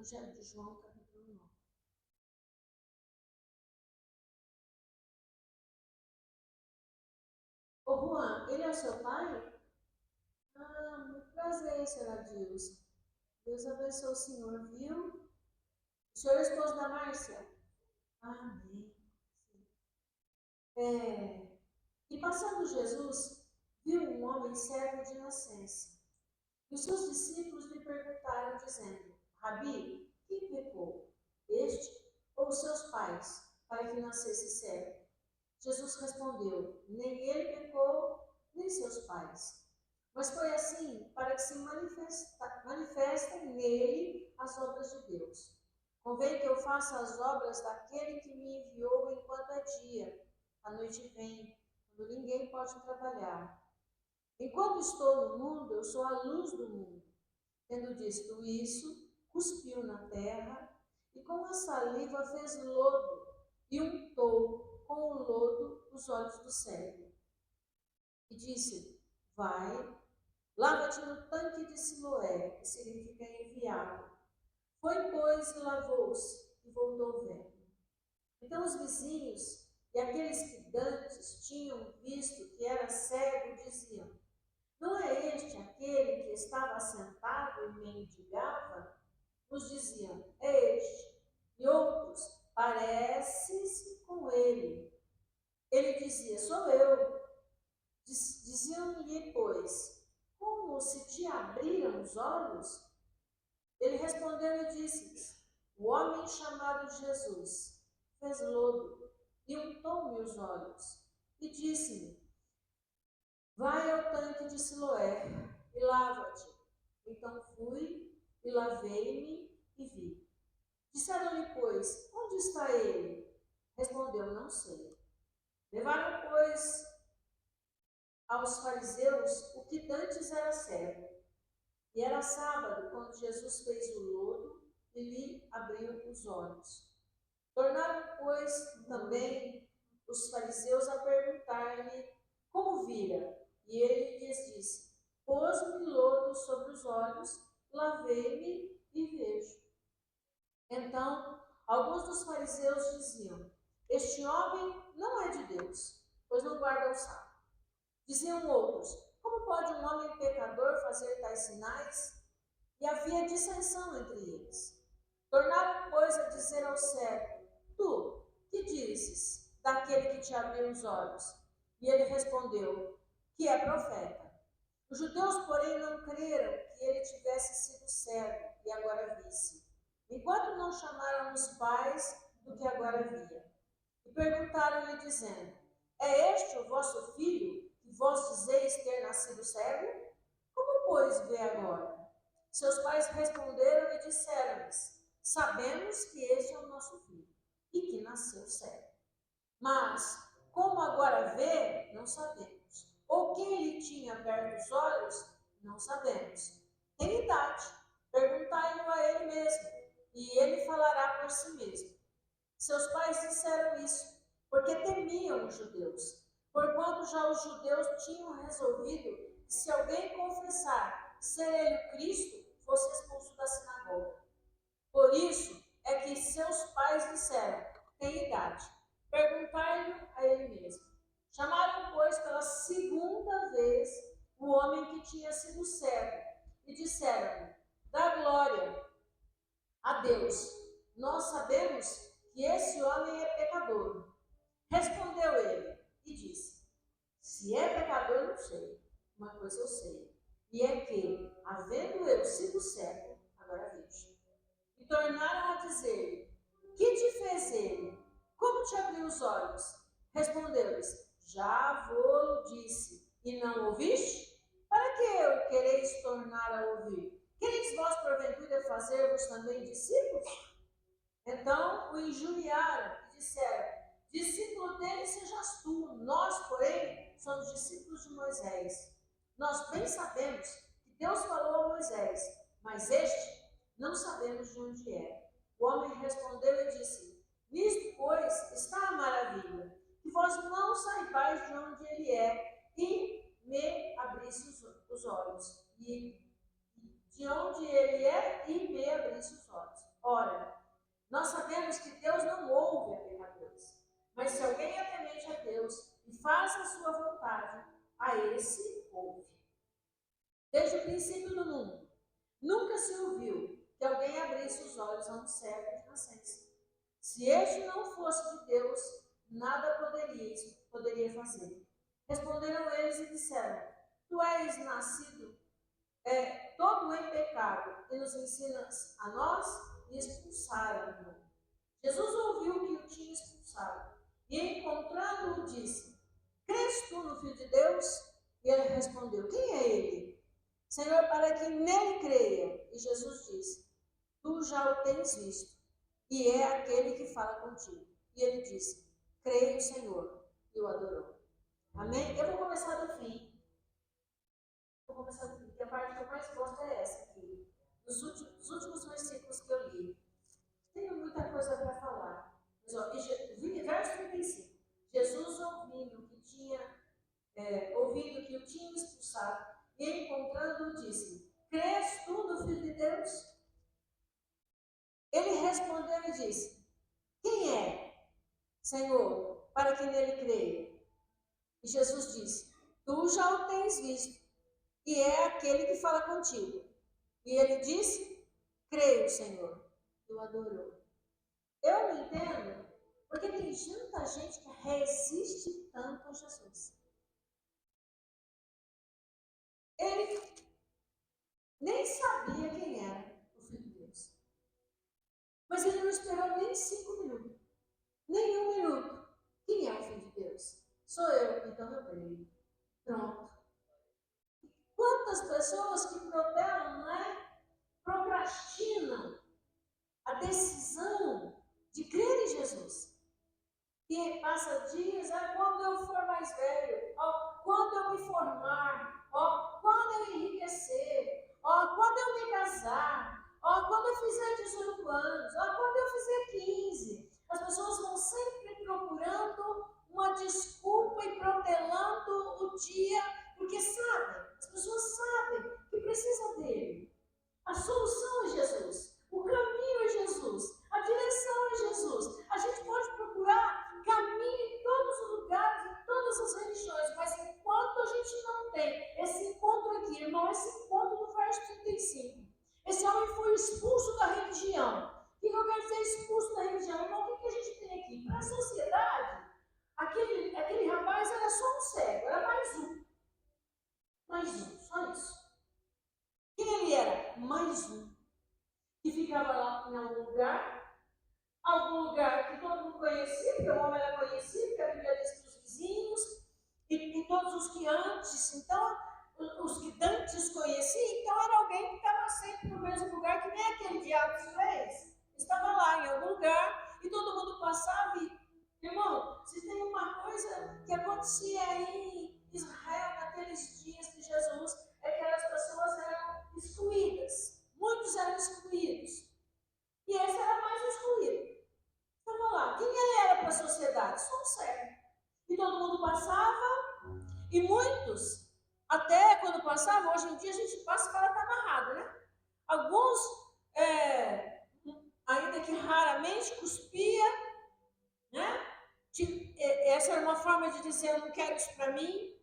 Evangelho de João, capítulo 9. Ô Juan, ele é o seu pai? Ah, muito prazer, senhora Dilson. Deus abençoe o senhor, viu? O senhor é esposo da Márcia? Amém. E passando Jesus, viu um homem cego de nascença. E os seus discípulos lhe perguntaram, dizendo: Rabi, quem pecou? Este ou os seus pais, para que nascesse cego? Jesus respondeu: Nem ele pecou, nem seus pais. Mas foi assim para que se manifestem nele as obras de Deus. Convém que eu faça as obras daquele que me enviou enquanto é dia. A noite vem, quando ninguém pode trabalhar. Enquanto estou no mundo, eu sou a luz do mundo. Tendo dito isso, cuspiu na terra e com a saliva fez lodo e untou com o lodo os olhos do cego. E disse: Vai, lava-te no tanque de Siloé, que significa enviado. Foi, pois, e lavou-se, e voltou vendo. Então os vizinhos e aqueles que dantes tinham visto que era cego diziam: Não é este aquele que estava sentado e mendigava? Uns diziam: É este. E outros: Parece-se com ele. Ele dizia: Sou eu. Diziam-lhe, pois: Como se te abriram os olhos? Ele respondeu e disse-lhes: O homem chamado Jesus fez lodo e untou-me os olhos. E disse-me: Vai ao tanque de Siloé e lava-te. Então fui e lavei-me e vi. Disseram-lhe, pois: Onde está ele? Respondeu: Não sei. Levaram, pois, aos fariseus o que dantes era cego. E era sábado, quando Jesus fez o lodo e lhe abriu os olhos. Tornaram, pois, também os fariseus a perguntar-lhe como vira. E ele lhes disse: Pôs-me lodo sobre os olhos, lavei-me e vejo. Então, alguns dos fariseus diziam: Este homem não é de Deus, pois não guarda o sábado. Diziam outros: Como pode um homem pecador fazer tais sinais? E havia dissensão entre eles. Tornaram, pois, a dizer ao cego: Tu, que dizes daquele que te abriu os olhos? E ele respondeu: Que é profeta. Os judeus, porém, não creram que ele tivesse sido cego e agora visse, enquanto não chamaram os pais do que agora via. E perguntaram-lhe, dizendo: É este o vosso filho, que vós dizeis ter nascido cego? Como, pois, vê agora? Seus pais responderam e disseram-lhes: Sabemos que este é o nosso filho e que nasceu cego. Mas, como agora vê, não sabemos. Ou quem lhe tinha aberto os olhos, não sabemos. Tem idade, perguntai-lhe a ele mesmo, e ele falará por si mesmo. Seus pais disseram isso, porque temiam os judeus, porquanto já os judeus tinham resolvido que se alguém confessar ser ele o Cristo, fosse expulso da sinagoga. Por isso é que seus pais disseram: tem idade, perguntai-lhe a ele mesmo. Chamaram, pois, pela segunda vez o homem que tinha sido cego e disseram-lhe: dá glória a Deus. Nós sabemos que esse homem é pecador. Respondeu ele e disse: se é pecador, não sei. Uma coisa eu sei, e é que, havendo eu sido cego, agora vejo. E tornaram a dizer-lhe: que te fez ele? Como te abriu os olhos? Respondeu-lhes: já vou disse, e não ouviste? Para que eu quereis tornar a ouvir? Quereis vós, porventura, fazer-vos também discípulos? Então o injuriaram e disseram: discípulo dele sejas tu, nós, porém, somos discípulos de Moisés. Nós bem sabemos que Deus falou a Moisés, mas este não sabemos de onde é. O homem respondeu e disse: nisto, pois, está a maravilha, que vós não saibais de onde ele é, e me abrisse os olhos. E de onde ele é, e me abrisse os olhos. nós sabemos que Deus não ouve a pecadores. Mas se alguém é temente a Deus e faz a sua vontade, a esse ouve. Desde o princípio do mundo, nunca se ouviu que alguém abrisse os olhos a um cego de nascença. Se este não fosse de Deus, nada poderia fazer. Responderam eles e disseram: Tu és nascido todo em pecado e nos ensinas a nós? E expulsaram-no. Jesus ouviu que o tinha expulsado e, encontrando-o, disse: Crês tu no Filho de Deus? E ele respondeu: Quem é ele? Senhor, para que nele creia. E Jesus disse: Tu já o tens visto, e é aquele que fala contigo. E ele disse: Creio, Senhor, e o adorou. Amém? Eu vou começar do fim. Porque a parte que eu mais gosto é essa aqui. Os últimos versículos que eu li. Tenho muita coisa para falar. Mas, ó, verso 35. Jesus ouvindo que o tinha expulsado, e encontrando-o, disse: Crês tu no Filho de Deus? Ele respondeu e disse: Quem é, Senhor, para que nele creia? E Jesus disse: Tu já o tens visto, e é aquele que fala contigo. E ele disse: Creio, Senhor. E o adorou. Eu não entendo, porque tem tanta gente que resiste tanto a Jesus. Ele nem sabia quem era o Filho de Deus. Mas ele não esperou nem 5 minutos. Nem 1 minuto. Quem é o Filho de Deus? Sou eu, então eu creio. Pronto. Quantas pessoas que protelam, não é? Procrastinam a decisão de crer em Jesus. E passa dias, quando eu for mais velho, quando eu me formar, quando eu enriquecer, quando eu me casar, quando eu fizer 18 anos, quando eu fizer 15. As pessoas vão sempre procurando uma desculpa e protelando o dia, porque sabem, as pessoas sabem que precisam dele. A solução é Jesus, o caminho é Jesus, a direção é Jesus. A gente pode procurar caminho em todos os lugares, em todas as religiões, mas enquanto a gente não tem esse encontro aqui, irmão, esse encontro do verso 35, esse homem foi expulso da religião. O que eu quero dizer expulso da religião? Irmão, o que a gente tem aqui? Para a sociedade, aquele rapaz era só um cego, era mais um. Mais um, só isso. Quem ele era? Mais um. Que ficava lá em algum lugar que todo mundo conhecia, porque o homem era conhecido, porque a Bíblia diz que os vizinhos, e todos os que antes, então, os que antes conheciam, então era alguém que estava sempre no mesmo lugar, que nem aquele diabo de Reis. Estava lá em algum lugar, e todo mundo passava e, irmão, se tem uma coisa que acontecia aí em Israel naqueles dias de Jesus, é que as pessoas eram excluídas. Muitos eram excluídos. E esse era mais excluído. Então, vamos lá. Quem ele era para a sociedade? Só um cego. E todo mundo passava. E muitos, até quando passavam, hoje em dia a gente passa e o cara está amarrado, né? Alguns, ainda que raramente, cuspia, né? Essa era uma forma de dizer: eu não quero isso para mim.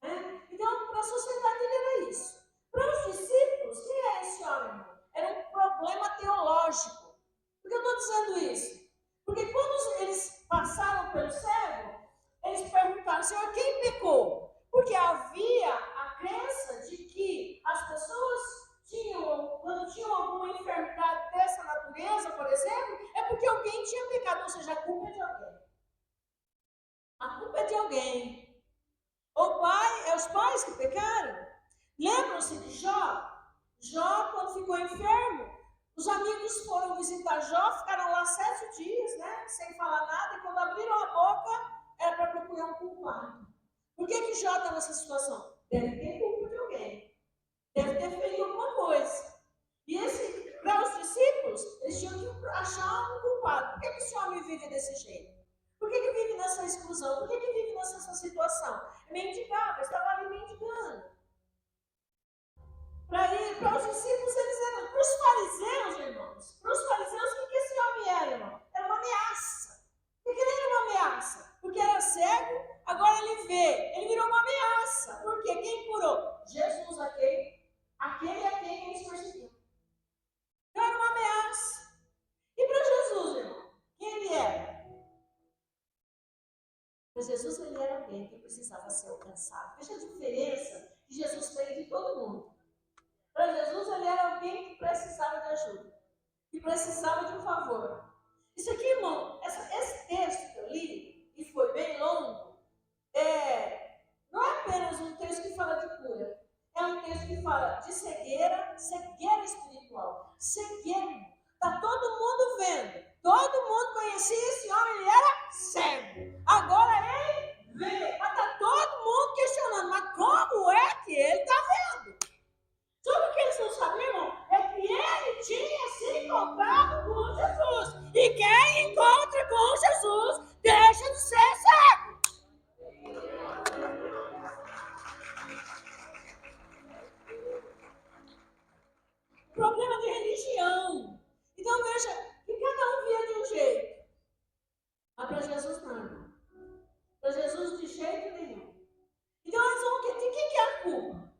Né? Então, para a sociedade ele era isso. Para os discípulos, quem era esse homem? Era um problema teológico. Por que eu estou dizendo isso? Porque quando eles passaram pelo cego, eles perguntaram: Senhor, quem pecou? Porque havia a crença de que as pessoas quando tinham alguma enfermidade dessa natureza, por exemplo, é porque alguém tinha pecado, ou seja, a culpa é de alguém. A culpa é de alguém. Os pais que pecaram. Lembram-se de Jó? Jó, quando ficou enfermo, os amigos foram visitar Jó, ficaram lá 7 dias, né, sem falar nada, e quando abriram a boca, era para procurar um culpado. Por que Jó está nessa situação? Deve ter culpa de alguém. Deve ter feito alguma coisa. E para os discípulos, eles tinham que achar um culpado. Por que esse homem vive desse jeito? Por que vive nessa exclusão? Por que vive nessa situação? Mendigava, estava ali mendigando. para os discípulos, eles eram, para os fariseus, irmãos, para os fariseus, o que esse homem era, irmão? Era uma ameaça. Por que ele era uma ameaça? Porque era cego, agora ele vê. Ele virou uma ameaça. Por quê? Quem curou? Jesus, aquele a quem eles perseguiam. Então era uma ameaça. E para Jesus, irmão, quem ele era? Para Jesus, ele era alguém que precisava ser alcançado. Veja a diferença que Jesus fez de todo mundo. Para Jesus, ele era alguém que precisava de ajuda, que precisava de um favor. Isso aqui, irmão, esse texto que eu li, e foi bem longo, não é apenas um texto que fala de cura. É um texto que fala de cegueira espiritual. Cegueira. Está todo mundo vendo. Todo mundo conhecia esse homem, ele era cego. Agora ele vê. Mas está todo mundo questionando, mas como é que ele está vendo? Só o que eles não sabiam é que ele tinha se encontrado com Jesus. E quem encontra com Jesus deixa de ser cego. Problema de religião. Então veja que cada um via de um jeito. Mas para Jesus não. Para Jesus de jeito nenhum. Então eles vão de que é a culpa?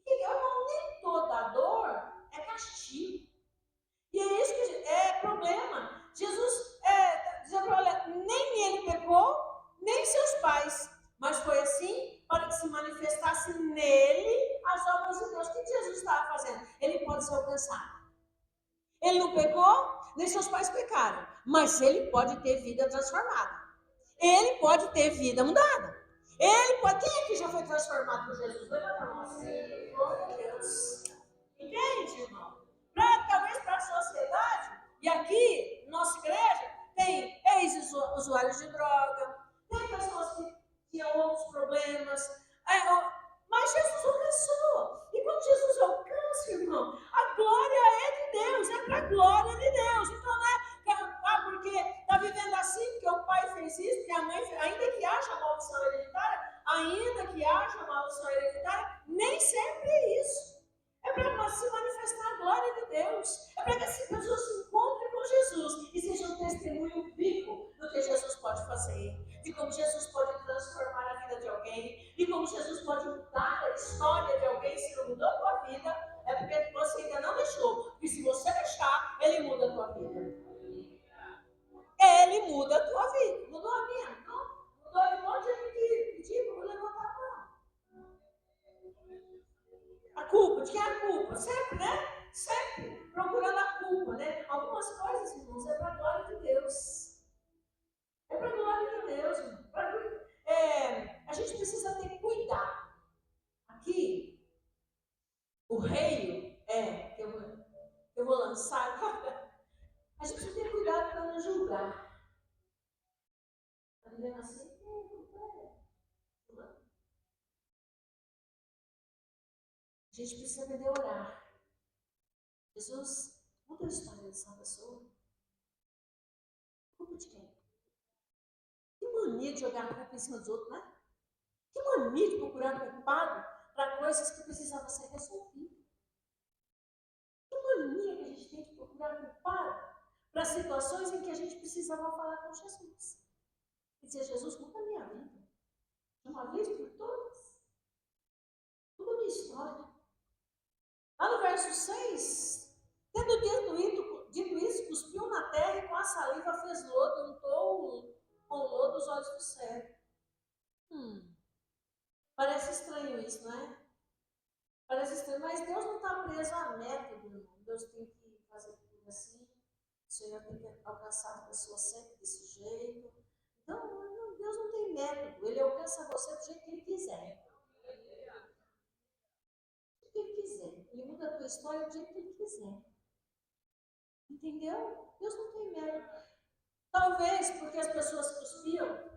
Nem toda dor é castigo. E é isso que é problema. Jesus dizia para olha, nem ele pecou, nem seus pais. Mas foi assim para que se manifestasse nele as obras de Deus. O que Jesus estava fazendo? Ele pode ser alcançado. Ele não pecou, nem seus pais pecaram. Mas ele pode ter vida transformada. Ele pode ter vida mudada. Ele pode. Quem aqui já foi transformado por Jesus? Levanta a mão assim. Glória a Deus. Entende, irmão? Talvez para a sociedade, e aqui, nossa igreja, tem ex-usuários de droga, tem pessoas que tinham outros problemas. Mas Jesus alcançou. E quando Jesus alcança, irmão, a glória é de Deus, é para a glória de Deus. Então não é porque está vivendo assim, porque o pai fez isso, porque a mãe fez, ainda que haja maldição hereditária, nem sempre é isso. É para se manifestar a glória de Deus. É para que as pessoas se encontrem com Jesus e sejam um testemunho vivo do que Jesus pode fazer, de como Jesus pode transformar a vida de alguém, de como Jesus pode mudar a história de alguém. Se não mudou a tua vida, é porque você ainda não deixou. E se você deixar, Ele muda a tua vida. Ele muda a tua vida. Mudou a minha? Não. Mudou a monte de gente que pediu, vou levantar a mão. A culpa, de quem é a culpa? Sempre, né? Sempre procurando a culpa, né? Algumas coisas, irmãos, é para a glória de Deus. É para a glória de Deus, irmão. A gente precisa ter cuidado. Aqui, o reino que eu vou lançar. A gente precisa ter cuidado para não julgar. Está vivendo assim? A gente precisa aprender a orar. Jesus, muda a história dessa pessoa. Culpa de quem? Que mania de jogar a culpa em cima dos outros, né? Que mania de procurar culpado para coisas que precisavam ser resolvidas. Que mania que a gente tem de procurar culpado para situações em que a gente precisava falar com Jesus. E dizer, Jesus, muda a minha vida. De uma vez por todas. Muda a minha história. Lá no verso 6, tendo dito isso, cuspiu na terra e com a saliva fez lodo e untou com lodo os olhos do cego. Parece estranho isso, não é? Parece estranho, mas Deus não está preso a método, irmão. Deus tem que fazer tudo assim. O Senhor tem que alcançar a pessoa sempre desse jeito. Então, Deus não tem método. Ele alcança você do jeito que Ele quiser. Do jeito que Ele quiser. Ele muda a tua história do jeito que Ele quiser. Entendeu? Deus não tem método. Talvez porque as pessoas cuspiam.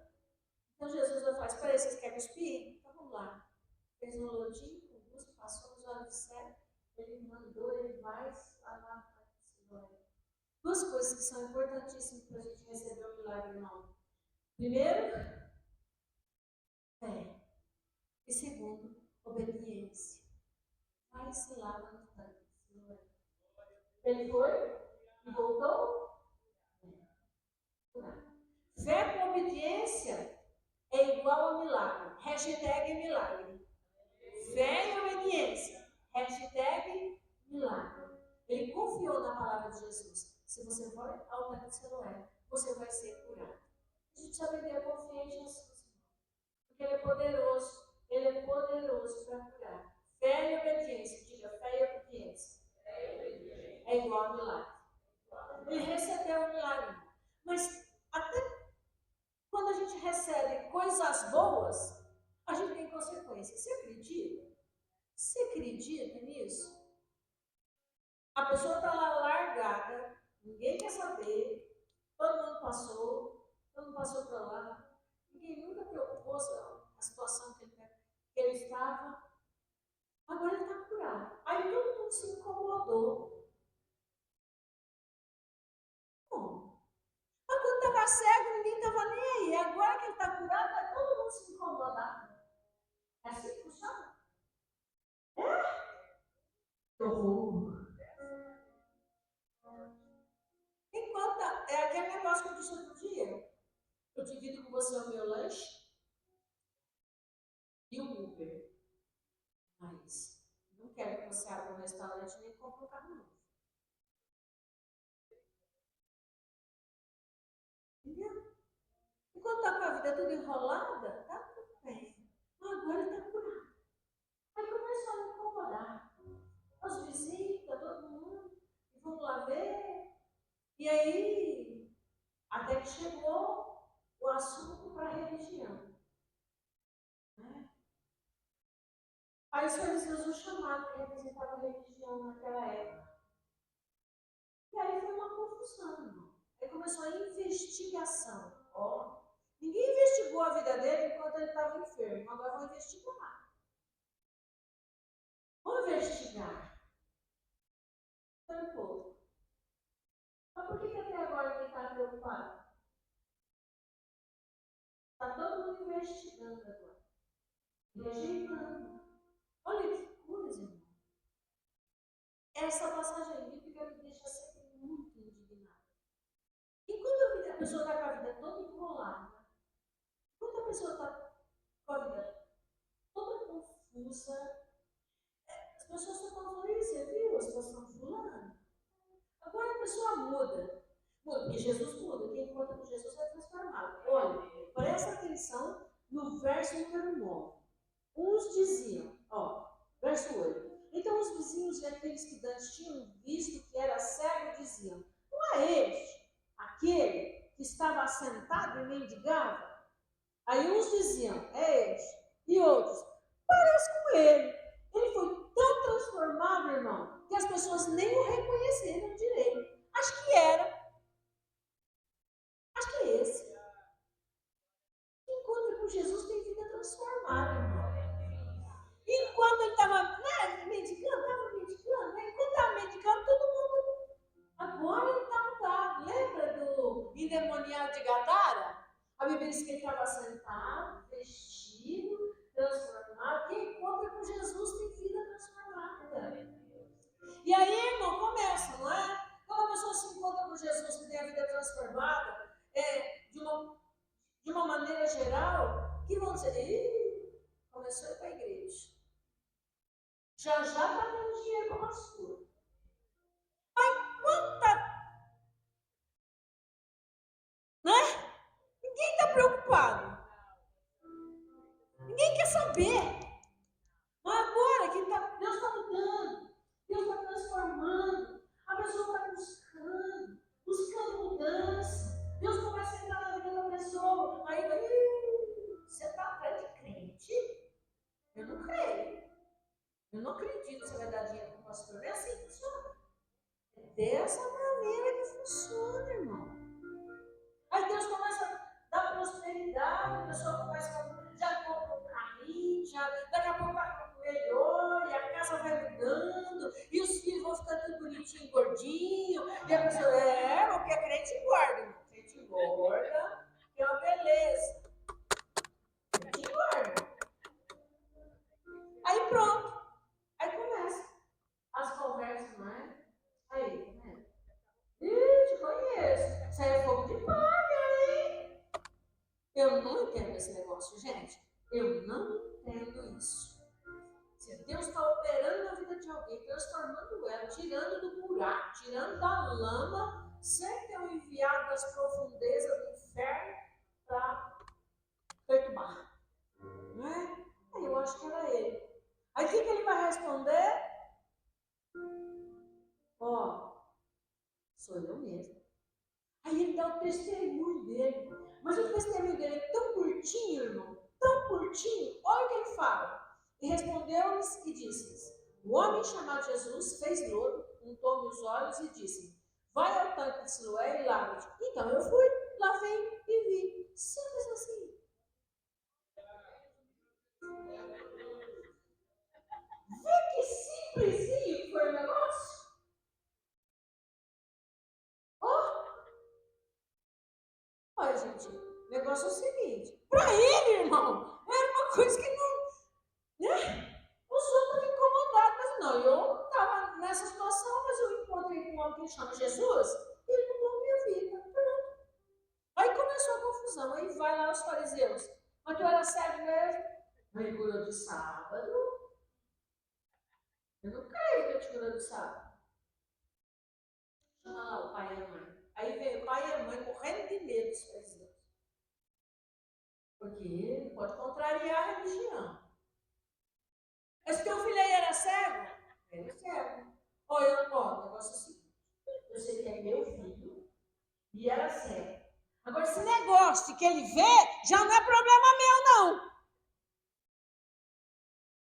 Então Jesus vai falar, espera aí, vocês querem cuspir? Então vamos lá. Fez um lodinho, passou nos olhos do céu, ele mandou, ele vai lavar esse glória. Duas coisas que são importantíssimas para a gente receber o milagre, irmão. Primeiro, fé. E segundo, obediência. Vai se lava no tanque. Ele foi e voltou curado. Fé com obediência é igual a milagre. Hashtag milagre. Fé e obediência. Hashtag milagre. Ele confiou na palavra de Jesus. Se você for ao lugar que você não é, você vai ser curado. A gente precisa aprender a confiar em Jesus. Porque Ele é poderoso. Ele é poderoso para curar. Fé e obediência. Diga, fé e obediência. É igual a milagre. Ele recebeu o milagre. Mas até quando a gente recebe coisas boas, a gente tem consequências. Você acredita? Você acredita nisso? A pessoa está lá largada, ninguém quer saber, todo mundo passou para lá, ninguém nunca preocupou a situação que ele estava. Agora ele está curado. Aí todo mundo se incomodou. Bom, mas quando estava cego, ninguém estava nem aí. Agora que ele está curado, vai todo mundo se incomodar. É assim que funciona? É? Oh. Enquanto é aquele negócio que eu disse outro dia, eu divido com você o meu lanche e o Uber. Mas não quero que você abra um restaurante nem compre um carro novo. Entendeu? Enquanto está com a vida tudo enrolada, tá tudo bem. Agora está curado. Aí começou a me incomodar. Os vizinhos, tá todo mundo, e vamos lá ver. E aí, até que chegou o assunto para a religião. Né? Aí os fariseus o chamaram, que representava a religião naquela época. E aí foi uma confusão, irmão. Aí começou a investigação. Ó, ninguém investigou a vida dele enquanto ele estava enfermo. Agora vão investigar. Vamos investigar. Foi um pouco. Mas por que até agora ninguém está preocupado? Está todo mundo investigando agora. Rejeitando. Olha que coisa, irmão. Essa passagem bíblica me deixa sempre muito indignada. Enquanto a pessoa está com a vida toda enrolada, enquanto a pessoa está com a vida toda confusa, as pessoas estão falando, você viu a situação fulana? Agora a pessoa muda. Muda, porque Jesus muda. Quem encontra com Jesus é transformado. Olha, presta atenção no verso número 9. Uns diziam, ó, verso 8. Então os vizinhos e aqueles que dantes tinham visto que era cego diziam, não é este aquele que estava assentado e mendigava? Aí uns diziam, é este. E outros, parece com ele. Ele foi tão transformado, irmão, que as pessoas nem o reconheceram direito. Acho que era. Acho que é esse. Quem encontra com Jesus tem vida transformada, irmão. Enquanto ele estava medicando, né? Enquanto estava medicando, todo mundo. Agora ele está mudado. Lembra do endemoniado de Gadara? A Bíblia diz que ele estava sentado, vestido, transformado. Quem encontra com Jesus tem vida transformada. E aí, irmão, começa, não é? Quando a pessoa se encontra com Jesus que tem a vida transformada, de uma maneira geral, que vão dizer, começou a ir para a igreja. Já está dando dinheiro para a pastora. Mas quanta. Né? Ninguém está preocupado. Ninguém quer saber. Mas agora que Deus está mudando, Deus está transformando, a pessoa está buscando mudança. Deus começa a entrar na vida da pessoa. Aí, você está atrás de crente? Eu não creio. Eu não acredito que você vai dar dinheiro para o pastor. É assim que funciona. É dessa maneira que funciona, irmão. Aí Deus começa a dar prosperidade, a pessoa começa já compra um carrinho, daqui a pouco vai melhor, e a casa vai mudando, e os filhos vão ficando tudo bonitinho, gordinho, e a pessoa, porque a crente engorda, irmão. Crente engorda, que é uma beleza. Crente engorda. Aí pronto. Aí começa as conversas, não é? negócio, gente. Eu não entendo isso. Se Deus está operando na vida de alguém, transformando ela, tirando do buraco, tirando da lama, sem ter um enviado das profundezas do inferno para perturbar. Não é? Aí eu acho que era ele. Aí o que ele vai responder? Sou eu mesmo. Aí ele dá o testemunho dele. Mas o testemunho dele é tão curtinho, irmão, tão curtinho. Olha o que ele fala. E respondeu-lhes e disse-lhes: o homem chamado Jesus fez lodo, untou-me os olhos e disse: vai ao tanque de Siloé e lava-te. Então eu fui, lavei e vi. Simples assim. Vê que simplesinho foi o negócio? Olha, gente, o negócio é o seguinte. Para ele, irmão, era uma coisa que não... Né? Os outros estavam incomodados, mas não. Eu estava nessa situação, mas eu encontrei com um homem que chama Jesus e ele mudou a minha vida. Pronto. Aí começou a confusão. Aí vai lá os fariseus. Mas tu era cego mesmo? Aí curou de sábado. Eu não creio que eu te curou de sábado. Chama lá o pai e a mãe. Aí veio o pai e a mãe morrendo de medo dos fariseus. Porque ele pode contrariar a religião. Mas teu filho aí era cego? Ele é cego. Olha, o negócio é o seguinte. Eu sei que é meu filho e era cego. Agora, esse negócio que ele vê já não é problema meu, não.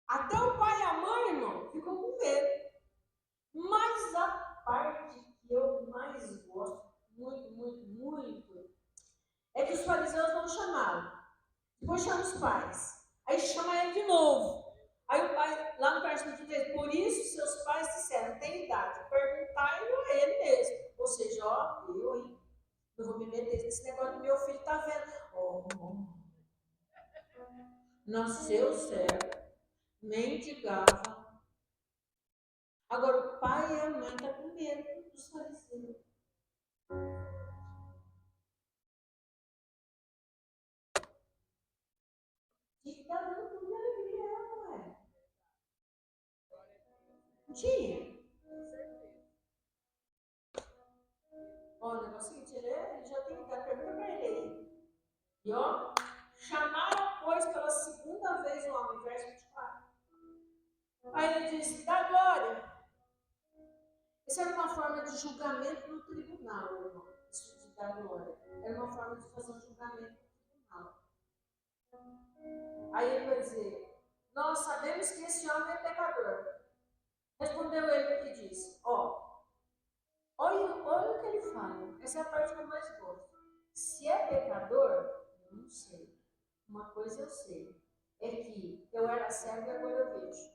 Até o pai e a mãe, irmão, ficam com medo. Mas a parte que eu mais gosto, muito, é que os fariseus vão chamá-lo. Depois chama os pais. Aí chama ele de novo. Aí o pai, lá no versículo 23, por isso seus pais disseram, tem idade, perguntai-lo a ele mesmo. Ou seja, eu, hein? Não vou me meter nesse negócio que meu filho está vendo. Nasceu certo, mendigava. Agora o pai e a mãe estão com medo dos fariseus. Tinha que estar dando tudo de alegria, não é? Tinha. O negócio é o seguinte, ele já tem que dar pergunta para ele aí. E chamaram, pois, pela segunda vez o homem, verso 24. Aí ele disse, dá glória. Isso era uma forma de julgamento no tribunal, irmão. Isso de dar glória. Era uma forma de fazer um julgamento no tribunal. Aí ele vai dizer, nós sabemos que esse homem é pecador. Respondeu ele e disse, olha o que ele fala. Essa é a parte que eu mais gosto. Se é pecador, eu não sei. Uma coisa eu sei. É que eu era cego e agora eu vejo.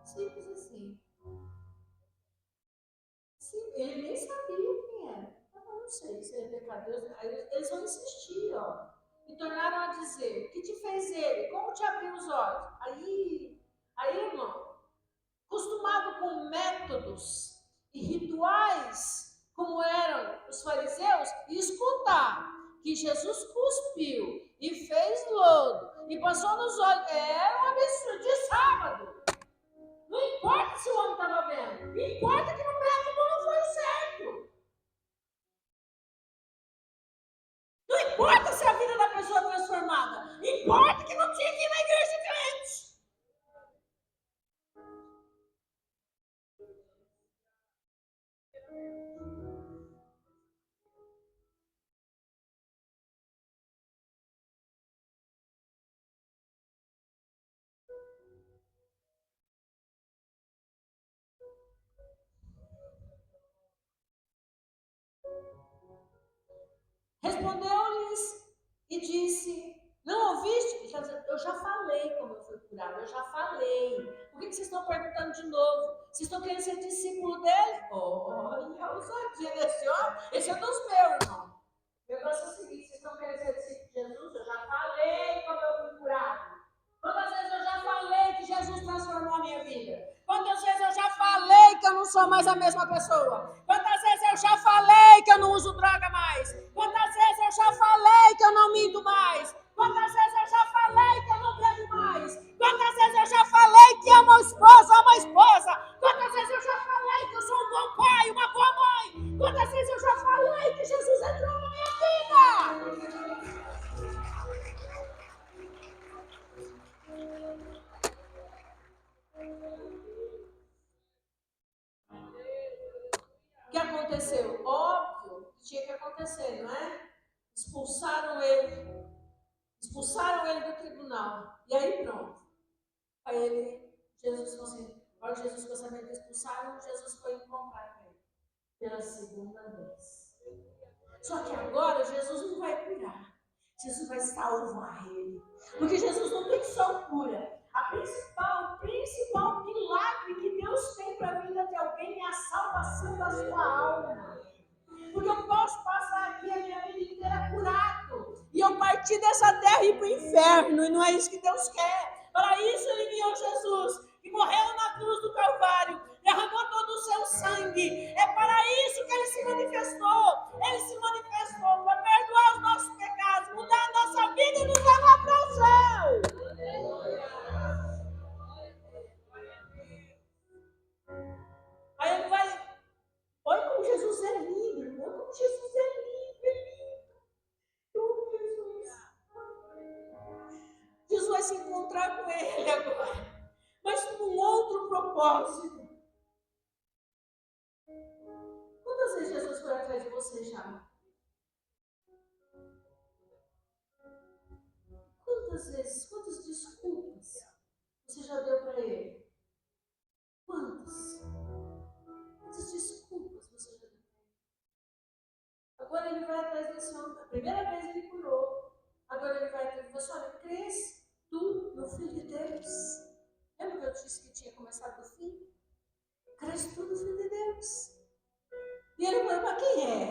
Simples assim. Sim, ele nem sabia quem era. Eu não sei se é pecador. Aí eles vão insistir, E tornaram a dizer, o que te fez ele? Como te abriu os olhos? Aí, irmão, acostumado com métodos e rituais, como eram os fariseus, e escutar que Jesus cuspiu e fez lodo e passou nos olhos, era um absurdo de sábado. Não importa se o homem estava vendo, importa que no método não foi certo. Não importa se a vida da pessoa é transformada, importa que não tinha que ir na igreja crente. Respondeu-lhes e disse, não ouviste? Eu já falei como eu fui curado, eu já falei. Por que vocês estão perguntando de novo? Vocês estão querendo ser discípulo dele? Olha a ousadia desse homem. Esse é dos meus, irmão. O negócio é o seguinte, vocês estão querendo ser discípulo de Jesus? Eu já falei como eu fui curado. Quantas vezes eu já falei que Jesus transformou a minha vida? Quantas vezes eu já falei que eu não sou mais a mesma pessoa? Quantas vezes eu já falei que eu não uso droga mais? Quantas vezes eu já falei que eu não minto mais? Quantas vezes eu já falei que eu não bebo mais? Quantas vezes eu já falei que amo a esposa? Quantas vezes eu já falei que eu sou um bom pai, uma boa mãe? Quantas vezes eu já falei que Jesus entrou na minha vida? O que aconteceu? Óbvio que tinha que acontecer, não é? Expulsaram ele do tribunal. E aí pronto. Aí Jesus falou assim, agora Jesus ficou sabendo que expulsaram, Jesus foi encontrar ele pela segunda vez. Só que agora Jesus não vai curar. Jesus vai salvar ele. Porque Jesus não tem só cura. O principal milagre que Deus tem para a vida de alguém é a salvação da sua alma. Porque eu posso passar aqui a minha vida inteira curado. E eu partir dessa terra e ir para o inferno. E não é isso que Deus quer. Para isso ele enviou Jesus, que morreu na cruz do Calvário, derramou todo o seu sangue. É para isso que ele se manifestou. Ele se manifestou para perdoar os nossos pecados, mudar a nossa vida e nos levar para o céu. Aí ele vai... Olha como Jesus é lindo, irmão. Como Jesus é lindo, é lindo. Oh, Jesus vai se encontrar com ele agora, mas com um outro propósito. Quantas vezes Jesus foi atrás de você já? Quantas desculpas você já deu para ele? Quantas desculpas você já deu para ele? Agora ele vai atrás desse homem. A primeira vez ele curou. Agora ele vai atrás de você. Olha, crês tu no Filho de Deus? Lembra que eu disse que tinha começado do fim? Crês tu no Filho de Deus? E ele falou, mas quem é?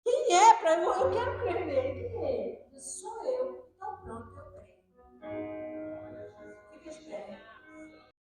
Quem é? Eu quero crer nele. Quem é? Sou eu.